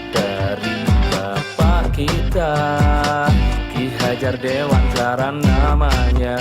dari Bapak kita, Ki Hajar Dewantara namanya.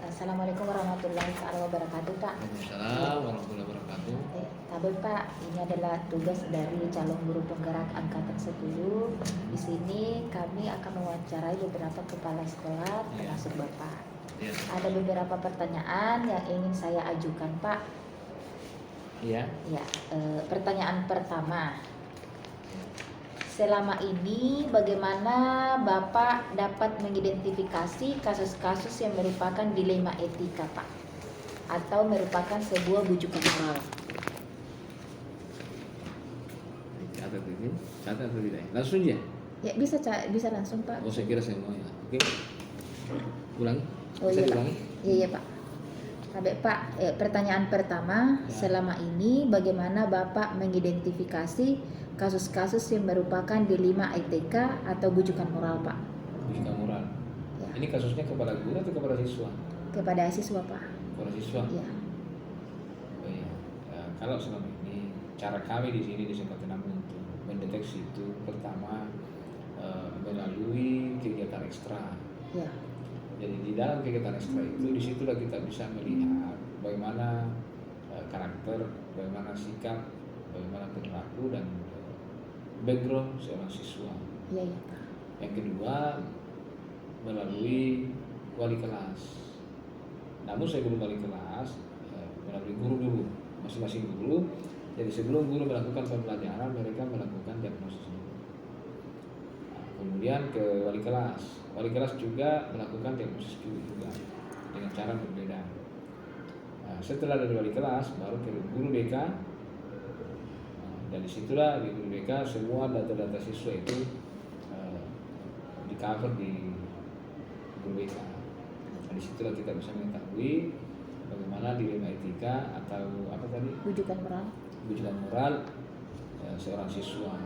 Assalamualaikum warahmatullahi wabarakatuh, Pak. Waalaikumsalam warahmatullahi wabarakatuh. Tabel Pak, ini adalah tugas dari calon guru penggerak angkatan 10. Di sini kami akan mewawancarai beberapa kepala sekolah termasuk Bapak. Ada beberapa pertanyaan yang ingin saya ajukan, Pak. Iya. Ya, pertanyaan pertama. Selama ini bagaimana Bapak dapat mengidentifikasi kasus-kasus yang merupakan dilema etika, Pak? Atau merupakan sebuah bujukan moral? Catat ini, catat atau tidak? Langsung ya? Ya, bisa langsung, Pak. Oh, saya kira saya mau ya. Oke. Ulangi. Oh Bisa iya, Pak. diulangi? Iya, Pak. Sampai Pak, pertanyaan pertama, Ya. selama ini bagaimana Bapak mengidentifikasi kasus-kasus yang merupakan dilema etika atau bujukan moral, Pak? Bujukan moral. Ya. Ini kasusnya kepada guru atau kepada siswa? Kepada siswa, Pak. Kepada siswa. Ya. Oh iya. Kalau selama ini cara kami di sini di Sempatan untuk mendeteksi itu pertama melalui kegiatan ekstra. Ya. Jadi di dalam kegiatan ekstra itu disitulah kita bisa melihat bagaimana karakter, bagaimana sikap, bagaimana perilaku dan background seorang siswa. Iya, ya, Pak. Yang kedua melalui wali kelas. Namun sebelum wali kelas melalui guru dulu, masing-masing guru. Jadi sebelum guru melakukan pembelajaran mereka melakukan diagnosis dulu. Kemudian ke wali kelas. Wali kelas juga melakukan diagnosis juga dengan cara berbeda. Setelah dari wali kelas baru ke guru BK. Dan disitulah di guru BK semua data-data siswa itu di cover di guru BK. Nah, disitulah kita bisa mengetahui bagaimana dilema etika atau apa tadi? Bujukan moral. Bujukan moral seorang siswa.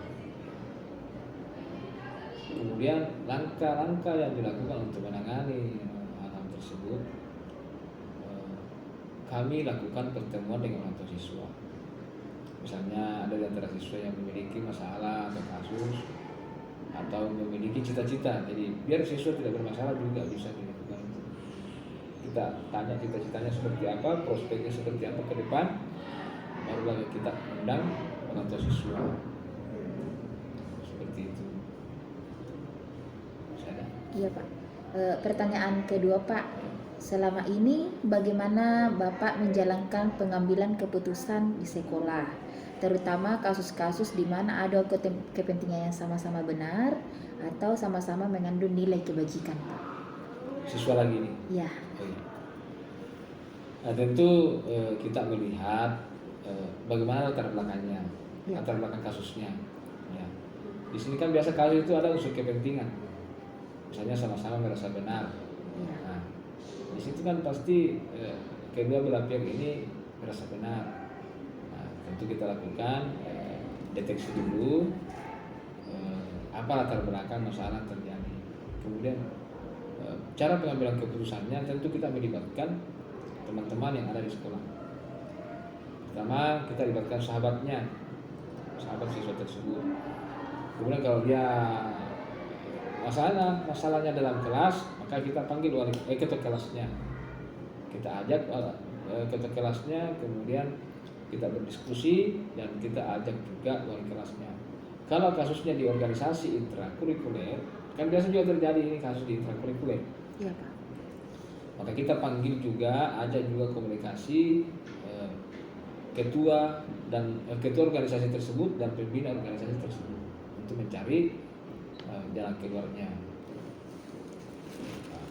Kemudian langkah-langkah yang dilakukan untuk menangani hal tersebut, kami lakukan pertemuan dengan orang tua siswa. Misalnya ada di antara siswa yang memiliki masalah atau kasus atau memiliki cita-cita, jadi biar siswa tidak bermasalah juga bisa dilakukan. Kita tanya cita-citanya seperti apa, prospeknya seperti apa ke depan, baru kita undang orang tua siswa. Seperti itu. Iya, Pak. Pertanyaan kedua, Pak. Selama ini bagaimana Bapak menjalankan pengambilan keputusan di sekolah, terutama kasus-kasus di mana ada kepentingan yang sama-sama benar atau sama-sama mengandung nilai kebajikan, Pak? Siswa lagi nih. Iya. Oh, iya. Nah, tentu kita melihat bagaimana latar belakangnya, latar belakang kasusnya. Ya. Di sini kan biasa kasus itu ada unsur kepentingan. Misalnya sama-sama merasa benar. Ya. Nah, di situ kan pasti kedua belah pihak ini merasa benar. Nah, tentu kita lakukan deteksi dulu apa latar belakang masalah terjadi. Kemudian cara pengambilan keputusannya tentu kita melibatkan teman-teman yang ada di sekolah. Pertama, kita libatkan sahabat siswa tersebut. Kemudian kalau dia masalahnya dalam kelas, maka kita panggil ketua kelasnya. Kita ajak ketua kelasnya, kemudian kita berdiskusi dan kita ajak juga wali kelasnya. Kalau kasusnya di organisasi intrakurikuler, kan biasa juga terjadi ini kasus di intrakurikuler. Iya Pak. Maka kita panggil juga, ajak juga komunikasi ketua organisasi tersebut dan pembina organisasi tersebut untuk mencari jalan keluarnya.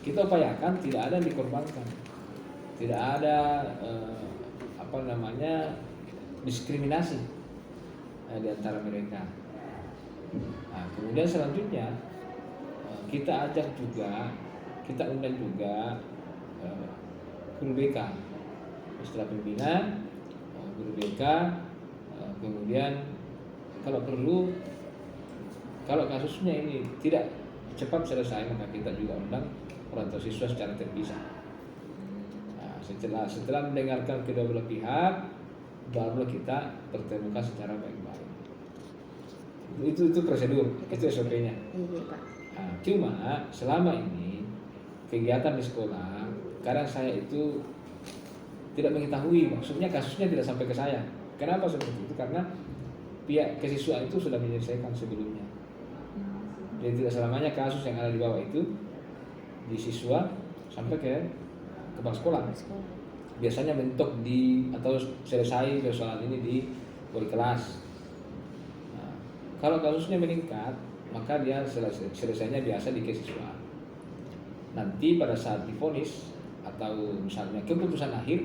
Kita upayakan tidak ada yang dikorbankan, tidak ada diskriminasi di antara mereka. Nah, kemudian selanjutnya kita ajak juga, kita undang juga guru BK setelah pembina, guru BK, kemudian kalau perlu, kalau kasusnya ini tidak cepat selesai, maka kita juga undang orang tua siswa secara terpisah. Nah, setelah mendengarkan kedua belah pihak, barulah kita pertemukan secara baik-baik. Itu prosedur, itu SOP-nya. Iya Pak. Nah, cuma selama ini kegiatan di sekolah, kadang saya itu tidak mengetahui, maksudnya kasusnya tidak sampai ke saya. Kenapa seperti itu? Karena pihak kesiswaan itu sudah menyelesaikan sebelumnya. Jadi tidak selamanya kasus yang ada di bawah itu di siswa sampai ke kepala sekolah. Biasanya mentok atau selesai persoalan ini di wali kelas. Nah, kalau kasusnya meningkat, maka dia selesainya biasa di kesiswaan. Nanti pada saat divonis atau misalnya keputusan akhir,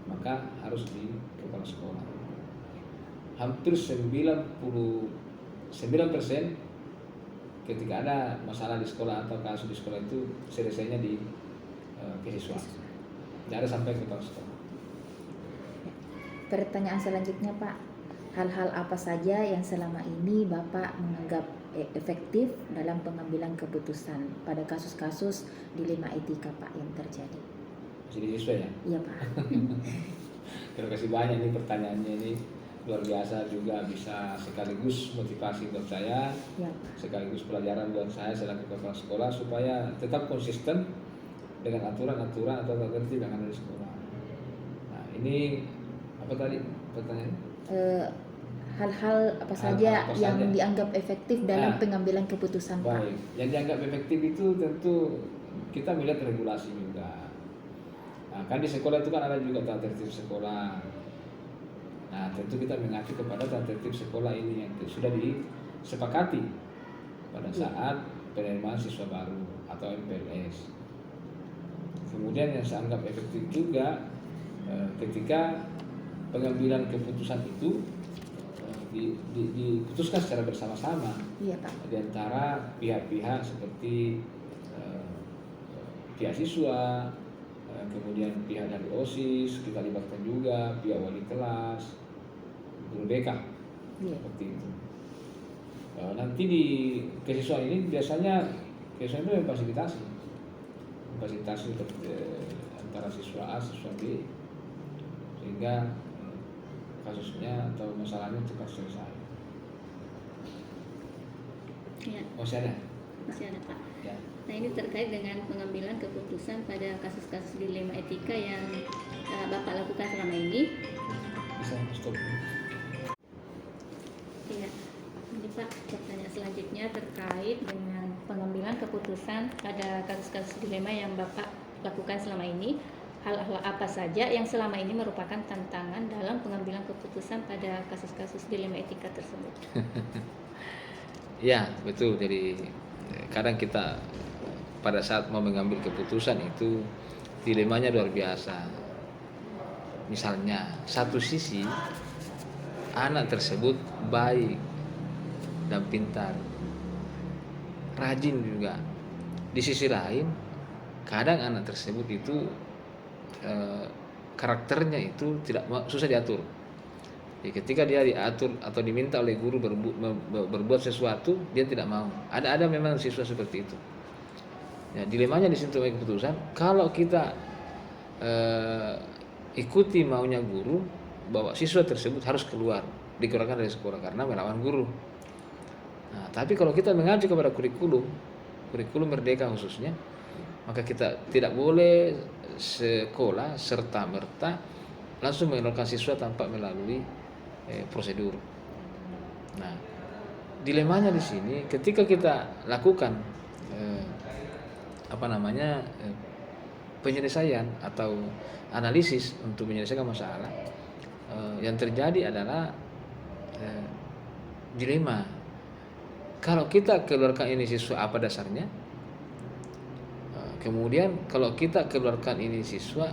maka harus di kepala sekolah. Hampir 99% ketika ada masalah di sekolah atau kasus di sekolah itu selesainya di kesiswaan. Tidak ada sampai ke kepala sekolah. Pertanyaan selanjutnya Pak, hal-hal apa saja yang selama ini Bapak menganggap efektif dalam pengambilan keputusan pada kasus-kasus dilema etika Pak yang terjadi? Masih di siswa ya? Iya Pak. Terima kasih banyak nih pertanyaannya ini, luar biasa, juga bisa sekaligus motivasi buat saya, Iya Pak. sekaligus pelajaran buat saya selaku kepala sekolah supaya tetap konsisten dengan aturan-aturan atau tertib yang ada di sekolah. Nah, ini apa tadi pertanyaannya? Hal-hal apa saja apa yang saja dianggap efektif dalam Nah, pengambilan keputusan Pak? Baik, yang dianggap efektif itu tentu kita melihat regulasi juga. Nah, kan di sekolah itu kan ada juga tata tertib sekolah. Nah, tentu kita mengacu kepada tata tertib sekolah ini yang sudah disepakati pada saat penerimaan siswa baru atau MPLS. Kemudian yang saya anggap efektif juga ketika pengambilan keputusan itu diputuskan secara bersama-sama. Iya Pak. Di antara pihak-pihak seperti pihak siswa, kemudian pihak dari OSIS, kita libatkan juga pihak wali kelas, guru BK, seperti itu. Nanti di kesiswaan ini biasanya kesiswaan itu memfasilitasi antara siswa A, siswa B, sehingga kasusnya atau masalahnya cepat selesai. Ya, Masih ada? masih ada Pak. Ya. Nah, ini terkait dengan pengambilan keputusan pada kasus-kasus dilema etika yang Bapak lakukan selama ini. Bisa stop. Ya, ini Pak, pertanyaan selanjutnya terkait dengan pengambilan keputusan pada kasus-kasus dilema yang Bapak lakukan selama ini. Hal-hal apa saja yang selama ini merupakan tantangan dalam pengambilan keputusan pada kasus-kasus dilema etika tersebut? Ya, betul. Jadi kadang kita pada saat mau mengambil keputusan itu dilemanya luar biasa. Misalnya, satu sisi anak tersebut baik dan pintar, rajin juga. Di sisi lain, kadang anak tersebut itu karakternya itu susah diatur. Jadi ketika dia diatur atau diminta oleh guru berbuat sesuatu, dia tidak mau. Ada memang siswa seperti itu. Ya, dilemanya di situ keputusan. Kalau kita ikuti maunya guru bahwa siswa tersebut harus keluar, dikeluarkan dari sekolah karena melawan guru. Nah, tapi kalau kita mengacu kepada kurikulum merdeka khususnya, maka kita tidak boleh sekolah serta merta langsung mengeluarkan siswa tanpa melalui prosedur. Nah, dilemanya di sini ketika kita lakukan penyelesaian atau analisis untuk menyelesaikan masalah, yang terjadi adalah dilema. Kalau kita keluarkan ini siswa apa dasarnya? Kemudian kalau kita keluarkan ini siswa,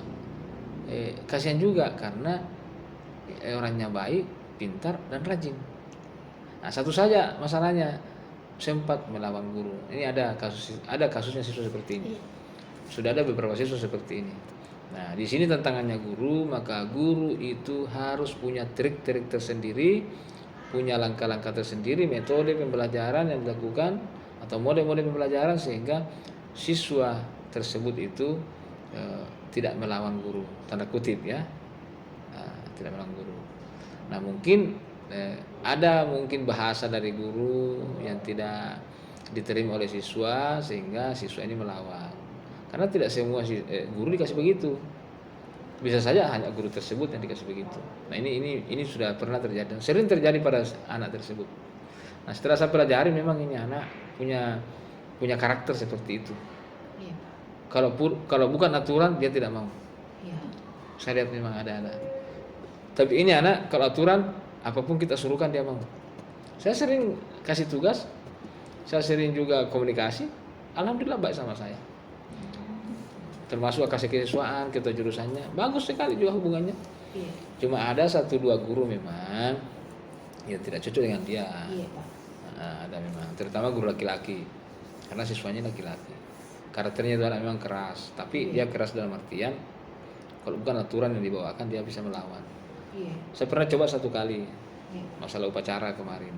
kasihan juga karena orangnya baik, pintar dan rajin. Nah, satu saja masalahnya, sempat melawan guru. Ini ada kasusnya siswa seperti ini. Sudah ada beberapa siswa seperti ini. Nah, di sini tantangannya guru, maka guru itu harus punya trik-trik tersendiri, punya langkah-langkah tersendiri, metode pembelajaran yang dilakukan atau model-model pembelajaran sehingga siswa tersebut itu tidak melawan guru, tanda kutip ya, tidak melawan guru. Nah, mungkin ada bahasa dari guru yang tidak diterima oleh siswa sehingga siswa ini melawan. Karena tidak semua guru dikasih begitu. Bisa saja hanya guru tersebut yang dikasih begitu. Nah, ini sudah pernah terjadi, sering terjadi pada anak tersebut. Nah, setelah saya pelajari memang ini anak punya karakter seperti itu. Iya. Kalau bukan aturan dia tidak mau. Iya. Saya lihat memang ada. Tapi ini anak kalau aturan apapun kita suruhkan dia mau. Saya sering kasih tugas, saya sering juga komunikasi. Alhamdulillah baik sama saya. Termasuk kasih kesiswaan, kita jurusannya bagus sekali juga hubungannya. Iya. Cuma ada 1-2 guru memang ya tidak cocok dengan dia. Iya, Pak. Nah, ada memang, terutama guru laki-laki, karena siswanya laki-laki. Karakternya itu memang keras, tapi dia keras dalam artian kalau bukan aturan yang dibawakan dia bisa melawan. Iya. Saya pernah coba 1 kali Iya. masalah upacara kemarin.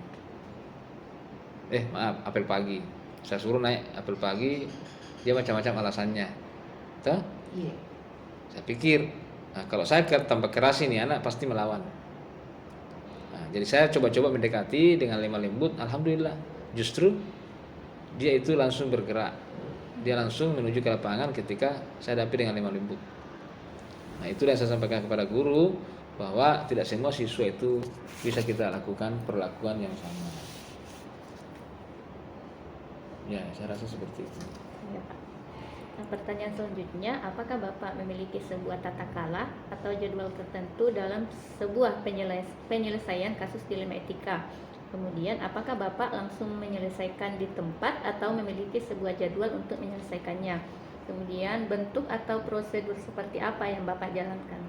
Apel pagi. Saya suruh naik apel pagi, dia macam-macam alasannya. Tuh? Iya. Saya pikir, kalau saya tambah keras ini anak pasti melawan. Nah, jadi saya coba-coba mendekati dengan lemah lembut. Alhamdulillah, justru dia itu langsung bergerak. Dia langsung menuju ke lapangan ketika saya hadapi dengan lemah lembut. Nah, itu yang saya sampaikan kepada guru, bahwa tidak semua siswa itu bisa kita lakukan perlakuan yang sama. Ya, saya rasa seperti itu. Ya, Pak. Nah, pertanyaan selanjutnya, apakah Bapak memiliki sebuah tata kala atau jadwal tertentu dalam sebuah penyelesaian kasus dilema etika? Kemudian, apakah Bapak langsung menyelesaikan di tempat atau memiliki sebuah jadwal untuk menyelesaikannya? Kemudian, bentuk atau prosedur seperti apa yang Bapak jalankan?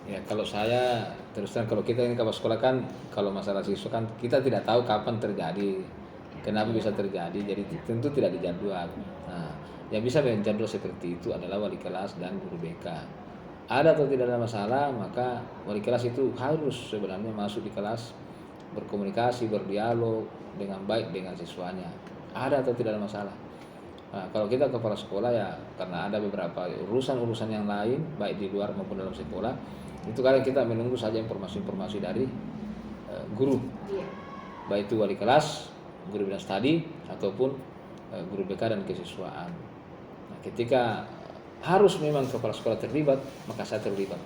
Ya, kalau saya terus terang, kalau kita ini kepala sekolah kan, kalau masalah siswa kan kita tidak tahu kapan terjadi, kenapa bisa terjadi, jadi tentu tidak dijadwal. Nah, yang bisa menjadwal seperti itu adalah wali kelas dan guru BK. Ada atau tidak ada masalah, maka wali kelas itu harus sebenarnya masuk di kelas, berkomunikasi, berdialog dengan baik dengan siswanya. Ada atau tidak ada masalah. Nah, kalau kita kepala sekolah ya, karena ada beberapa urusan-urusan yang lain, baik di luar maupun dalam sekolah, itu kadang kita menunggu saja informasi-informasi dari guru. Iya. Baik itu wali kelas, guru bina studi, ataupun guru BK dan kesiswaan. Nah, ketika harus memang kepala sekolah terlibat, maka saya terlibat.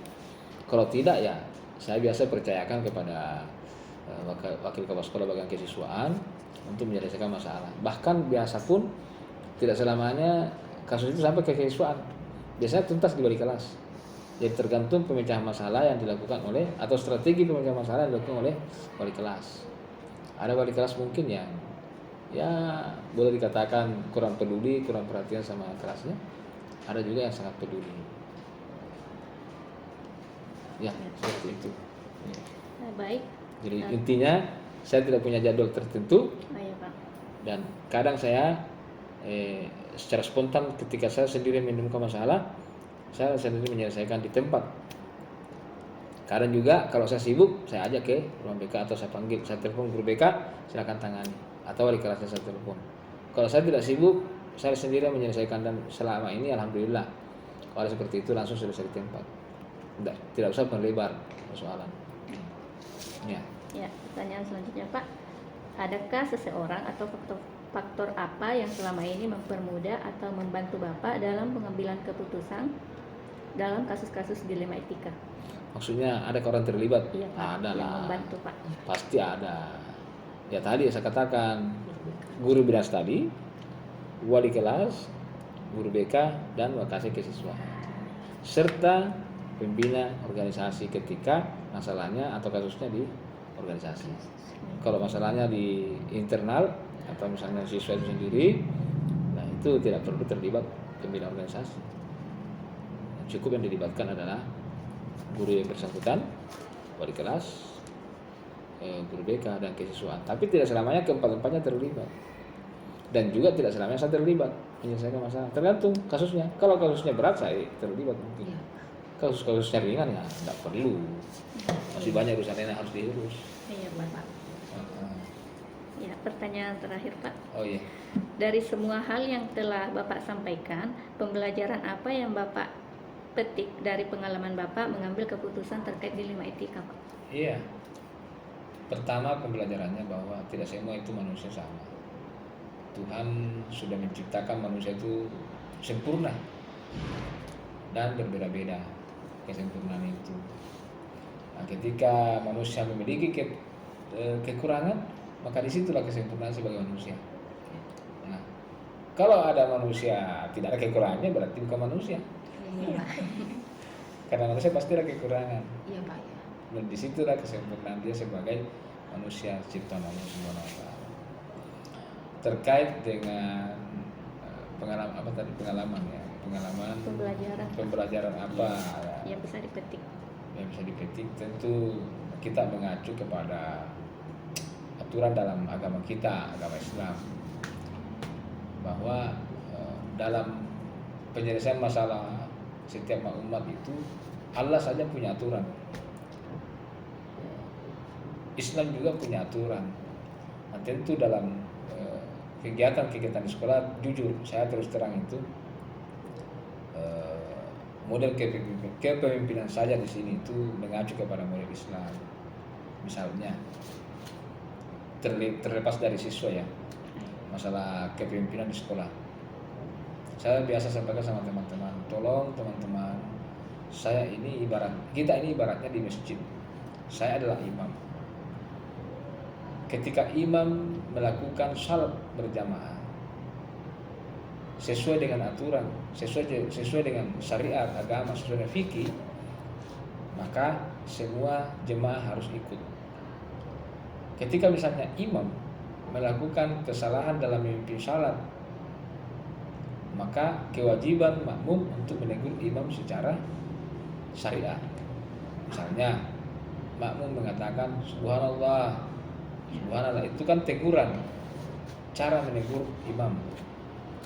Kalau tidak ya saya biasa percayakan kepada wakil kepala sekolah bagian kesiswaan untuk menyelesaikan masalah. Bahkan biasa pun tidak selamanya kasus itu sampai ke kesiswaan. Biasanya tuntas di wali kelas. Jadi tergantung pemecahan masalah yang dilakukan oleh, atau strategi pemecahan masalah yang dilakukan oleh wali kelas. Ada wali kelas mungkin yang ya boleh dikatakan kurang peduli, kurang perhatian sama kelasnya. Ada juga yang sangat peduli. Ya, seperti itu. Nah, baik. Jadi intinya saya tidak punya jadwal tertentu. Oh, ya, Pak. Dan kadang saya secara spontan ketika saya sendiri menemukan masalah, saya sendiri menyelesaikan di tempat. Kadang juga kalau saya sibuk, saya ajak ke ruang BK atau saya panggil, saya telepon guru BK, silakan tangani, atau wali kelasnya saya telepon. Kalau saya tidak sibuk, saya sendiri menyelesaikan, dan selama ini alhamdulillah Kalau seperti itu langsung selesai di tempat. Tidak usah melebar persoalan. Ya. Ya, pertanyaan selanjutnya Pak, adakah seseorang atau faktor apa yang selama ini mempermudah atau membantu Bapak dalam pengambilan keputusan dalam kasus-kasus dilema etika? Maksudnya ada orang terlibat? Iya Pak, Ada yang lah. membantu Pak. Pasti ada. Ya tadi saya katakan guru bidas tadi, wali kelas, guru BK dan wakase ke siswa, serta pembina organisasi ketika masalahnya atau kasusnya di organisasi. Kalau masalahnya di internal atau misalnya siswa itu sendiri, nah itu tidak perlu terlibat pembina organisasi. Cukup yang dilibatkan adalah guru yang bersangkutan, wali kelas, guru BK dan kesiswaan. Tapi tidak selamanya keempat-empatnya terlibat. Dan juga tidak selamanya saya terlibat menyelesaikan masalah. Tergantung kasusnya. Kalau kasusnya berat saya terlibat mungkin. Kasus-kasusnya ringan ya tidak perlu. Masih banyak urusan lain yang harus diurus. Iya Bapak. Ya, pertanyaan terakhir Pak. Oh iya. Dari semua hal yang telah Bapak sampaikan, pembelajaran apa yang Bapak petik dari pengalaman Bapak mengambil keputusan terkait dilema etika Pak? Iya. Pertama pembelajarannya bahwa tidak semua itu manusia sama. Tuhan sudah menciptakan manusia itu sempurna dan berbeda-beda kesempurnaan itu. Nah, ketika manusia memiliki kekurangan, maka disitulah kesempurnaan sebagai manusia. Nah, kalau ada manusia tidak ada kekurangannya berarti bukan manusia. Iya. Karena manusia pasti ada kekurangan. Iya Pak ya. Dan disitulah kesempurnaan dia sebagai manusia ciptaan Allah Subhanahu wa Ta'ala. Terkait dengan pengalaman apa tadi pembelajaran apa Yang bisa dipetik. yang bisa dipetik, tentu kita mengacu kepada aturan dalam agama kita, agama Islam, bahwa dalam penyelesaian masalah setiap umat itu Allah saja punya aturan, Islam juga punya aturan. Nah, tentu dalam kegiatan-kegiatan di sekolah, jujur saya terus terang itu model kepemimpinan saja di sini itu mengacu kepada model Islam. Misalnya terlepas dari siswa ya, masalah kepemimpinan di sekolah, saya biasa sampaikan sama teman-teman, tolong teman-teman, kita ini ibaratnya di masjid, saya adalah imam. Ketika imam melakukan salat berjamaah sesuai dengan aturan, sesuai dengan syariat agama, sesuai dengan fikih, maka semua jemaah harus ikut. Ketika misalnya imam melakukan kesalahan dalam memimpin salat, maka kewajiban makmum untuk menegur imam secara syariat. Misalnya makmum mengatakan subhanallah, subhanallah, itu kan teguran, cara menegur imam.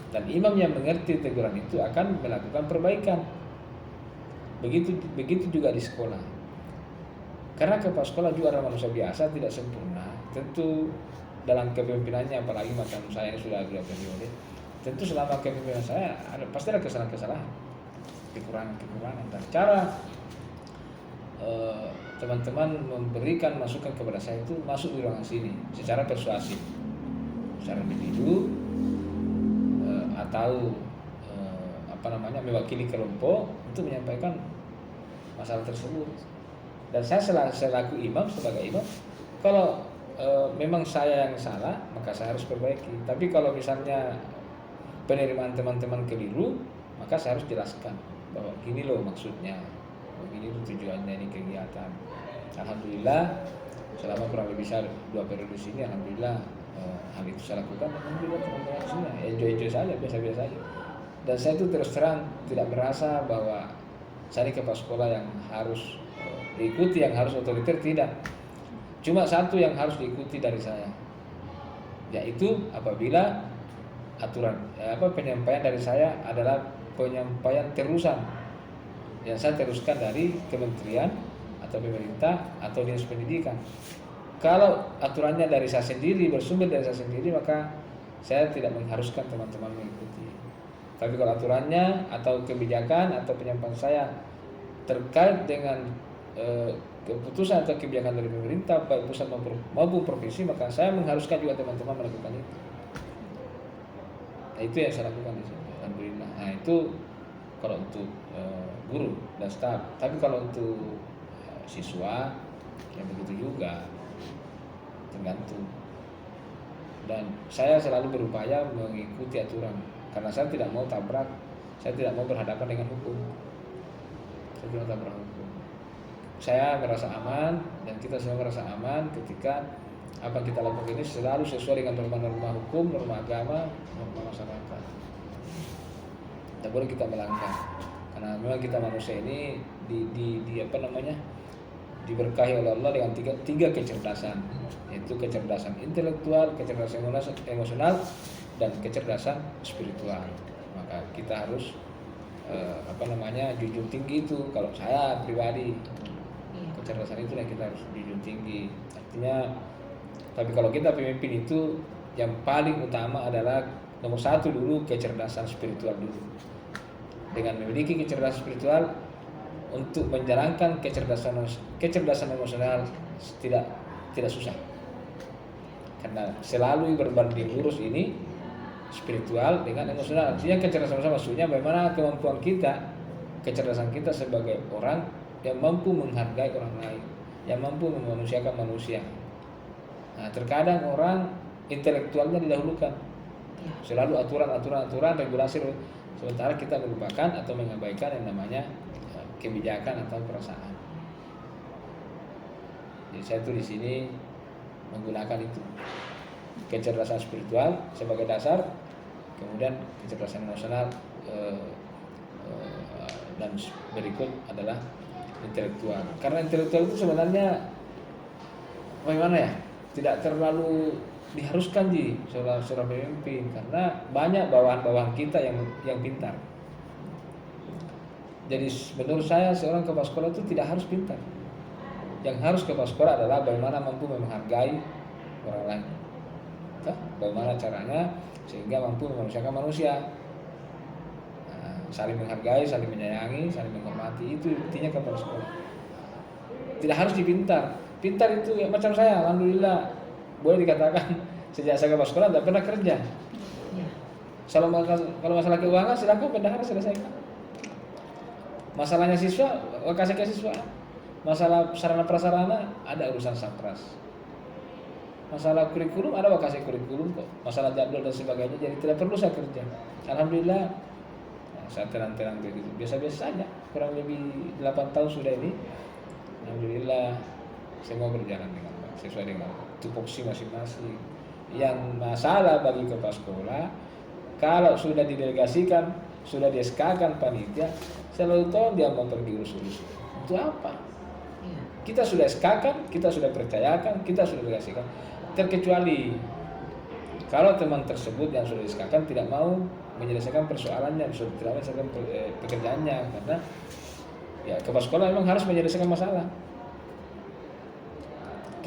Dan imam yang mengerti teguran itu akan melakukan perbaikan. Begitu juga di sekolah. Karena kepala sekolah juga adalah manusia biasa, tidak sempurna. Tentu dalam kepemimpinannya, apalagi macam saya yang sudah periode, tentu selama kepemimpinan saya pasti ada kesalahan-kesalahan, kekurangan-kekurangan. Dan cara teman-teman memberikan masukan kepada saya itu masuk di ruangan sini secara persuasif, secara individu, atau mewakili kelompok untuk menyampaikan masalah tersebut. Dan saya selaku imam, sebagai imam, kalau memang saya yang salah, maka saya harus perbaiki. Tapi kalau misalnya penerimaan teman-teman keliru, maka saya harus jelaskan bahwa gini loh maksudnya, begini loh tujuannya ini kegiatan. Alhamdulillah selama kurang lebih 2 periode sini, alhamdulillah hal itu saya lakukan. Alhamdulillah teman-teman semua enjoy saja, biasa-biasa saja. Dan saya itu terus terang tidak merasa bahwa saya kepala sekolah yang harus diikuti, yang harus otoriter, tidak. Cuma satu yang harus diikuti dari saya, yaitu apabila aturan penyampaian dari saya adalah penyampaian terusan yang saya teruskan dari kementerian atau pemerintah atau dinas pendidikan. Kalau aturannya dari saya sendiri, bersumber dari saya sendiri, maka saya tidak mengharuskan teman-teman mengikuti. Tapi kalau aturannya atau kebijakan atau penyampaian saya terkait dengan keputusan atau kebijakan dari pemerintah baik pusat maupun provinsi, maka saya mengharuskan juga teman-teman melakukan itu. Nah, itu yang saya lakukan di sini. Alhamdulillah. Nah, itu kalau untuk guru dan staf. Tapi kalau untuk siswa ya begitu juga, tergantung. Dan saya selalu berupaya mengikuti aturan karena saya tidak mau tabrak, saya tidak mau berhadapan dengan hukum. Saya tidak tabrak hukum. Saya merasa aman dan kita semua merasa aman ketika apa yang kita lakukan ini selalu sesuai dengan norma-norma hukum, norma agama, norma masyarakat. Tidak boleh kita melanggar. Karena memang kita manusia ini diberkahi oleh Allah dengan tiga kecerdasan, yaitu kecerdasan intelektual, kecerdasan emosional, dan kecerdasan spiritual. Maka kita harus junjung tinggi itu. Kalau saya pribadi, kecerdasan itu yang kita harus junjung tinggi. Artinya, tapi kalau kita pemimpin itu yang paling utama adalah nomor satu dulu kecerdasan spiritual dulu. Dengan memiliki kecerdasan spiritual untuk menjalankan kecerdasan emosional tidak susah. Karena selalu berbanding lurus ini spiritual dengan emosional. Artinya kecerdasan emosional maksudnya bagaimana kemampuan kita, kecerdasan kita sebagai orang yang mampu menghargai orang lain, yang mampu memanusiakan manusia. Nah, terkadang orang intelektualnya didahulukan, selalu aturan, regulasi, sementara kita melupakan atau mengabaikan yang namanya kebijakan atau perasaan. Jadi saya tuh di sini menggunakan itu kecerdasan spiritual sebagai dasar, kemudian kecerdasan emosional, dan berikut adalah intelektual. Karena intelektual itu sebenarnya bagaimana ya? Tidak terlalu diharuskan seorang pemimpin karena banyak bawahan-bawahan kita yang pintar. Jadi menurut saya seorang kepala sekolah itu tidak harus pintar. Yang harus kepala sekolah adalah bagaimana mampu menghargai orang lain. Bagaimana caranya sehingga mampu memanusiakan manusia. Saling menghargai, saling menyayangi, saling menghormati, itu intinya kepala sekolah. Tidak harus dipintar. Pintar itu ya, macam saya, alhamdulillah boleh dikatakan sejak saya kepala sekolah tidak pernah kerja. Kalau masalah keuangan silakan bendahara selesaikan. Masalahnya siswa, kasih ke siswa. Masalah sarana prasarana ada urusan Sapras. Masalah kurikulum ada kasih kurikulum kok. Masalah jadwal dan sebagainya, jadi tidak perlu saya kerja. Alhamdulillah saya terang-terang begitu. Biasa-biasa saja. Kurang lebih 8 tahun sudah ini. Alhamdulillah semua berjalan dengan baik sesuai dengan tupoksi masing-masing. Yang masalah bagi kepala sekolah, kalau sudah didelegasikan, sudah di-SK-kan panitia, selalu tahu dia mau pergi urus-urus. Itu apa? Kita sudah SK-kan, kita sudah percayakan, kita sudah delegasikan. Terkecuali kalau teman tersebut yang sudah di-SK-kan tidak mau menyelesaikan persoalannya, sudah tidak menyelesaikan pekerjaannya, karena ya kepala sekolah memang harus menyelesaikan masalah.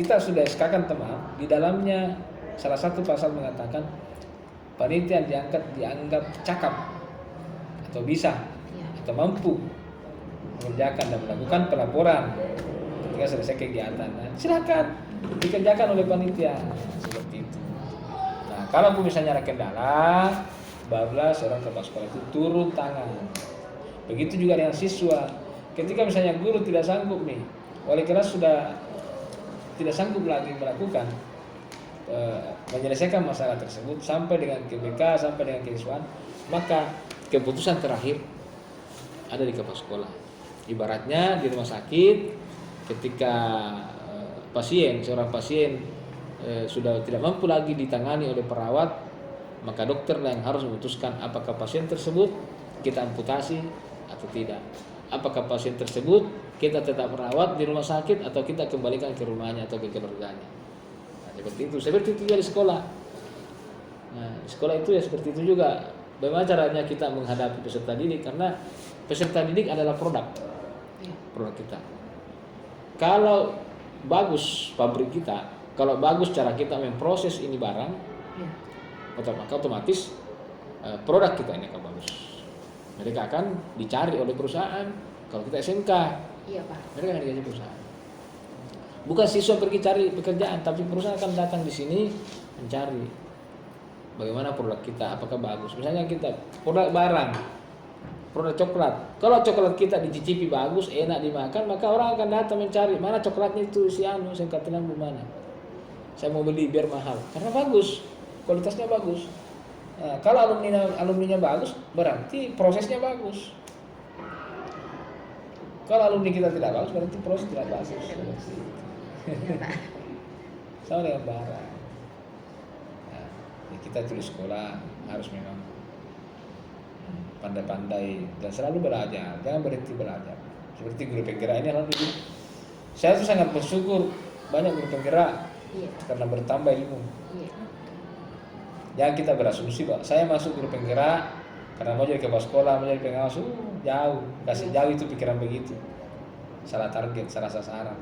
Kita sudah SK-kan teman, di dalamnya salah satu pasal mengatakan panitia yang dianggap cakap atau bisa atau mampu mengerjakan dan melakukan pelaporan ketika selesai kegiatan. Nah, silakan dikerjakan oleh panitia seperti itu. Nah, kalau misalnya ada kendala, barulah seorang kepala sekolah itu turun tangan. Begitu juga dengan siswa. Ketika misalnya guru tidak sanggup nih, wali kelas sudah tidak sanggup lagi melakukan menyelesaikan masalah tersebut sampai dengan KBK, sampai dengan kesiswaan, maka keputusan terakhir ada di kepala sekolah. Ibaratnya di rumah sakit, ketika seorang pasien sudah tidak mampu lagi ditangani oleh perawat, maka dokter yang harus memutuskan apakah pasien tersebut kita amputasi atau tidak. Apakah pasien tersebut kita tetap merawat di rumah sakit atau kita kembalikan ke rumahnya atau ke keluarganya. Nah, seperti itu juga di sekolah. Nah, di sekolah itu ya seperti itu juga. Bagaimana caranya kita menghadapi peserta didik, karena peserta didik adalah produk kita. Kalau bagus pabrik kita, kalau bagus cara kita memproses ini barang, maka otomatis produk kita ini akan bagus. Mereka akan dicari oleh perusahaan. Kalau kita SMK, Iya Pak. mereka akan digaji perusahaan. Bukan siswa pergi cari pekerjaan, tapi perusahaan akan datang di sini mencari bagaimana produk kita, apakah bagus. Misalnya kita produk barang, produk coklat. Kalau coklat kita dicicipi bagus, enak dimakan, maka orang akan datang mencari mana coklatnya itu si anu, saya katakan mana. Saya mau beli biar mahal, karena bagus, kualitasnya bagus. Nah, kalau alumninya bagus, berarti prosesnya bagus. Kalau alumni kita tidak bagus, berarti proses tidak bagus. Iya Pak. Sama dengan barang. Nah, ya kita tulis sekolah harus memang pandai-pandai dan selalu belajar, jangan berhenti belajar. Seperti guru penggerak ini, alhamdulillah, saya tuh sangat bersyukur banyak guru penggerak Iya. karena bertambah ilmu. Iya. Jangan kita berasumsi bahwa saya masuk guru penggerak karena mau jadi kepala sekolah, mau jadi pengawas, jauh, kasih jauh itu pikiran begitu, salah target, salah sasaran.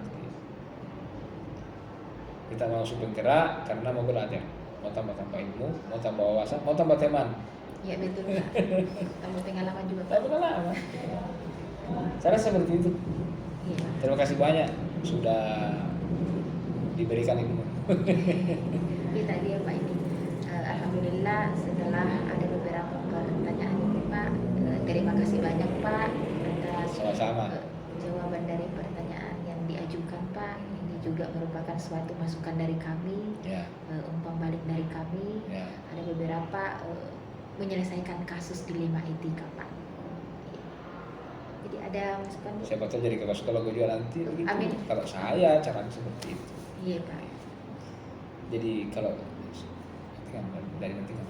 Kita masuk penggerak karena mau belajar, mau tambah ilmu, mau tambah wawasan, mau tambah teman. Iya betul Pak. Tambah pengalaman juga Pak. Tapi pengalaman. Saya rasa seperti itu. Iya. Terima kasih banyak sudah diberikan ilmu. Kita dia Pak ini. Alhamdulillah setelah ada beberapa pertanyaan ini Pak, terima kasih banyak Pak atas Sama-sama. jawaban dari pertanyaan yang diajukan Pak. Ini juga merupakan suatu masukan dari kami, Ya, umpan balik dari kami. ya. Ada beberapa menyelesaikan kasus dilema etika Pak. Jadi ada masukan Bu? Siapa tahu jadi kepala sekolah gue juga nanti begitu. Amin. Kalau saya caranya seperti itu. Iya Pak. Jadi kalau nanti kan dari nanti kan